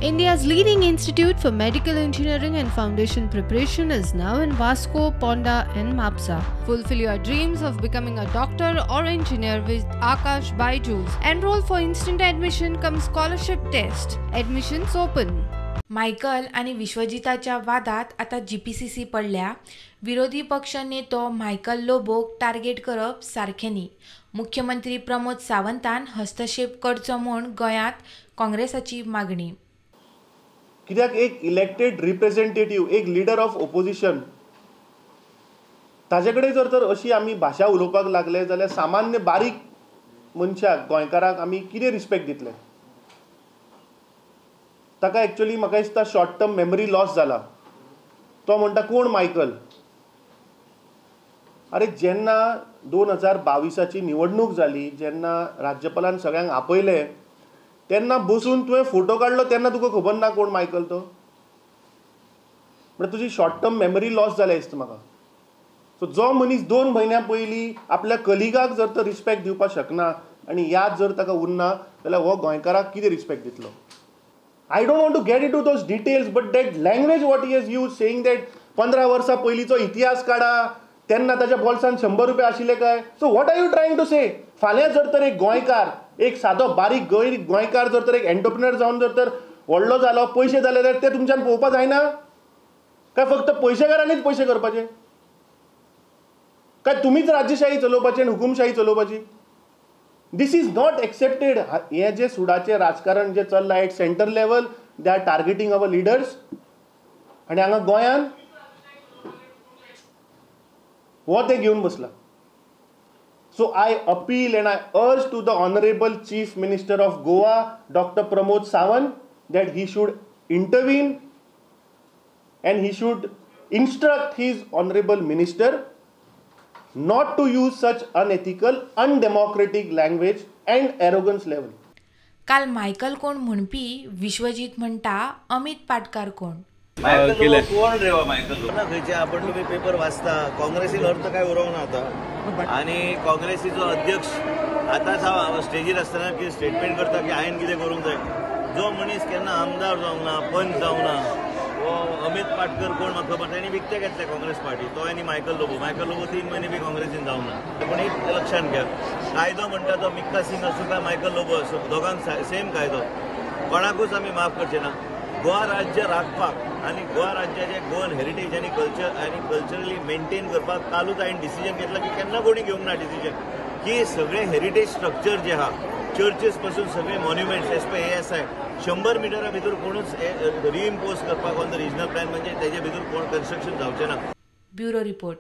India's leading institute for medical engineering and foundation preparation is now in Vasco, Ponda and Mapsa. Fulfill your dreams of becoming a doctor or engineer with Akash Byju's. Enroll for instant admission cum scholarship test. Admissions open. Michael आणि विश्वजिताच्या वादात आता जीपीसीसी पडल्या. विरोधी पक्ष नेतो Michael लोबोक target करप सारखें न्ही. मुख्यमंत्री प्रमोद सावंतान हस्तक्षेप करचो म्हूण गोंयांत काँग्रेसाची मागणी. कित्याक एक इलेक्टेड रिप्रेझेंटेटिव्ह, एक लिडर ऑफ ओपोजिशन, ताजे कडेन जर तर अशी आमी भाशा उलोवपाक लागले जाल्यार सामान्य बारीक मनशाक, गोंयकाराक आमी कितें रिस्पेक्ट दितले? ताका एक्चुअली म्हाका दिसता शॉर्ट टर्म मेमरी लॉस जाला. तो म्हणटा कोण मायकल? अरे जेन्ना 2022ची निवडणूक जाली, जेन्ना राज्यपालान सगळ्यांक आपयले, तेन्ना बसून तुवें फोटो काडलो तेन्ना तुका खबर ना कोण मायकल तो? म्हणजे तुजी शॉर्ट टर्म मेमरी लॉस जाल्या दिसता म्हाका. सो जो मनीस 2 म्हयन्या पयलीं आपल्या कलिगाक जर तर रिस्पेक्ट दिवपाक शकना आनी याद जर ताका उरना जाल्यार हो गोंयकाराक कितें रिस्पेक्ट दितलो? I don't want to get into those details, but that language what he has used, saying that 15 वर्सां पयलींचो इतिहास काडा, तेन्ना ताच्या बोल्सान 100 रुपया आशिल्ले काय? So what are you trying to say? फाल्यां जर तर एक गोंयकार, एक सादो बारीक गोंयकार जर तर एक एंटरप्रिनर जावन जर तर व्हडलो जालो, पयशे जाले जाल्यार ते तुमच्यान पळोवपा जायना? काय फक्त पयशेकारांनीच पयशे करपाचे? काय तुमीच राज्यशाही चलोवपाची आनी हुकुमशाही चलोवपाची? This is not accepted. हे जे सुडाचे राजकारण जे चल्लां at centre level, they are targeting our leaders. आनी हांगा गोंयान हो ते घेवन बसला. So I appeal and I urge to the honourable chief minister of Goa, doctor Pramod Sawant, that he should intervene and he should instruct his honorable minister not to use such unethical, undemocratic language and arrogance level. काल Michael कोण म्हणपी विश्वजीत म्हणटा अमित पाटकार कोण. कोण रे Michael? खंयचे आपण तुम्ही paper वाचता, काँग्रेसीन अर्थ काय उरवंक ना आता. आणि काँग्रेसीचो अध्यक्ष आतांच हांव स्टेजीर आसतना कितें स्टेटमेंट करता की हांवें कितें करूंक जाय. जो मनीस केन्ना आमदार जावंक ना, पंच जावंक ना, वो अमित पाटकर कोण म्हाका खबर. तांणी विकते घेतले काँग्रेस पार्टी, तो आनी मायकल लोबो 3 महिने बी काँग्रेसीन जावंक ना. पूण एक लक्षात घ्या, कायदो म्हणटा तो मिक्का सिंग आसूं काय मायकल लोबो आसूं, दोगांक सेम कायदो. कोणाकूच आमी माफ करचे ना. गोवा राज्य राखपाक आनी गोवा राज्याचे गोवन हेरिटेज आनी कल्चरली मेंटेन करपाक कालूच हांवें डिसिजन घेतला की केन्ना कोणी घेवंक ना डिसिजन की सगळे हेरिटेज स्ट्रक्चर जे आहा, चर्चेस पासून सगळे मॉन्युमेंट्स एस पे ASI 100 मिटरा भितर कोणूच रिइम्पोज करपाक ऑन द रिजनल प्लॅन, म्हणजे तेजे भितर कोण कन्स्ट्रक्शन जावचें ना. Bureau report.